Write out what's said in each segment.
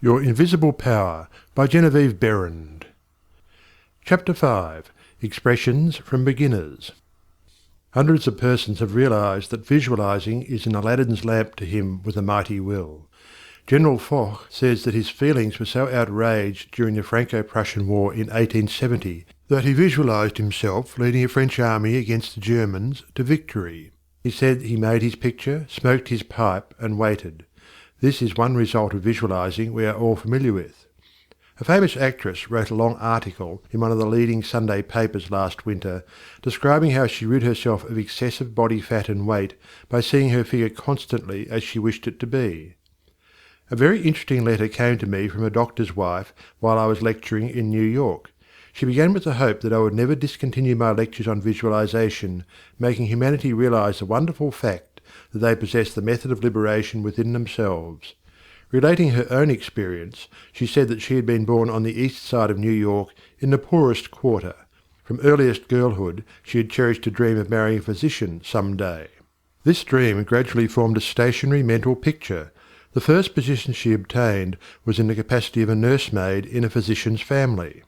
Your Invisible Power by Genevieve Behrend. Chapter 5. Expressions from Beginners. Hundreds of persons have realized that visualizing is an Aladdin's lamp to him with a mighty will. General Foch says that his feelings were so outraged during the Franco-Prussian War in 1870 that he visualized himself leading a French army against the Germans to victory. He said he made his picture, smoked his pipe, and waited. This is one result of visualizing we are all familiar with. A famous actress wrote a long article in one of the leading Sunday papers last winter, describing how she rid herself of excessive body fat and weight by seeing her figure constantly as she wished it to be. A very interesting letter came to me from a doctor's wife while I was lecturing in New York. She began with the hope that I would never discontinue my lectures on visualization, making humanity realize the wonderful fact that they possess the method of liberation within themselves. Relating her own experience, she said that she had been born on the east side of New York in the poorest quarter. From earliest girlhood she had cherished a dream of marrying a physician some day. This dream gradually formed a stationary mental picture. The first position she obtained was in the capacity of a nursemaid in a physician's family.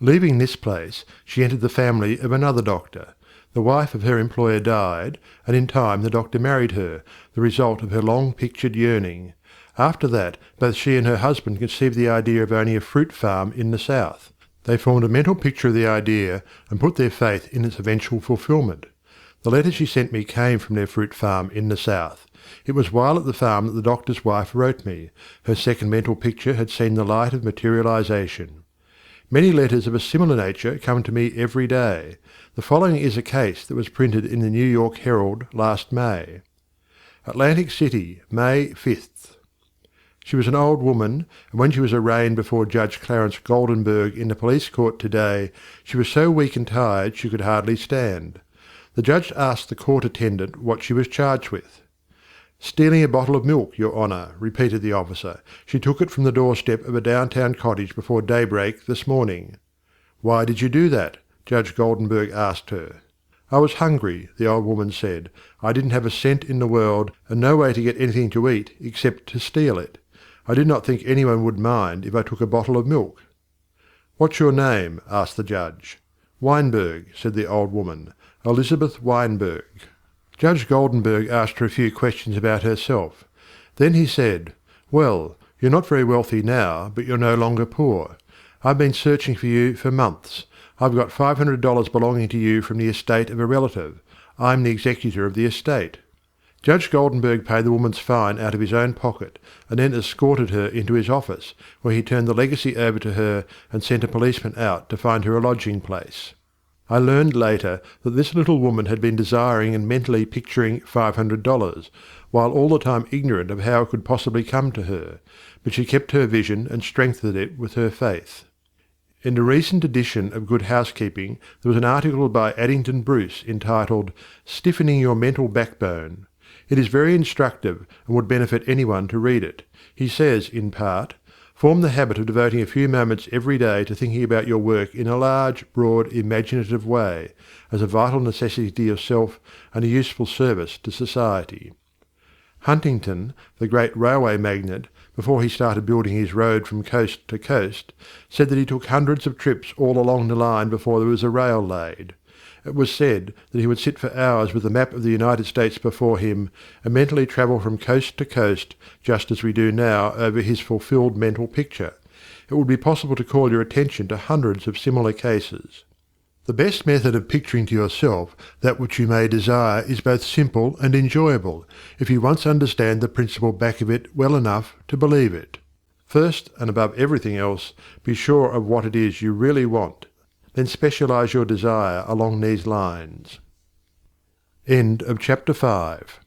Leaving this place, she entered the family of another doctor. The wife of her employer died, and in time the doctor married her, the result of her long-pictured yearning. After that, both she and her husband conceived the idea of owning a fruit farm in the South. They formed a mental picture of the idea and put their faith in its eventual fulfilment. The letter she sent me came from their fruit farm in the South. It was while at the farm that the doctor's wife wrote me. Her second mental picture had seen the light of materialization. Many letters of a similar nature come to me every day. The following is a case that was printed in the New York Herald last May. Atlantic City, May 5th. She was an old woman, and when she was arraigned before Judge Clarence Goldenberg in the police court today, she was so weak and tired she could hardly stand. The judge asked the court attendant what she was charged with. "Stealing a bottle of milk, Your Honour," repeated the officer. "She took it from the doorstep of a downtown cottage before daybreak this morning." "Why did you do that?" Judge Goldenberg asked her. "I was hungry," the old woman said. "I didn't have a cent in the world, and no way to get anything to eat except to steal it. I did not think anyone would mind if I took a bottle of milk." "What's your name?" asked the judge. "Weinberg," said the old woman. "Elizabeth Weinberg." Judge Goldenberg asked her a few questions about herself. Then he said, "Well, you're not very wealthy now, but you're no longer poor. I've been searching for you for months. I've got $500 belonging to you from the estate of a relative. I'm the executor of the estate." Judge Goldenberg paid the woman's fine out of his own pocket and then escorted her into his office, where he turned the legacy over to her and sent a policeman out to find her a lodging place. I learned later that this little woman had been desiring and mentally picturing $500, while all the time ignorant of how it could possibly come to her, but she kept her vision and strengthened it with her faith. In a recent edition of Good Housekeeping there was an article by Addington Bruce entitled "Stiffening Your Mental Backbone." It is very instructive and would benefit anyone to read it. He says, in part, "Form the habit of devoting a few moments every day to thinking about your work in a large, broad, imaginative way, as a vital necessity to yourself and a useful service to society." Huntington, the great railway magnate, before he started building his road from coast to coast, said that he took hundreds of trips all along the line before there was a rail laid. It was said that he would sit for hours with the map of the United States before him and mentally travel from coast to coast, just as we do now over his fulfilled mental picture. It would be possible to call your attention to hundreds of similar cases. The best method of picturing to yourself that which you may desire is both simple and enjoyable, if you once understand the principle back of it well enough to believe it. First, and above everything else, be sure of what it is you really want. Then specialize your desire along these lines. End of chapter 5.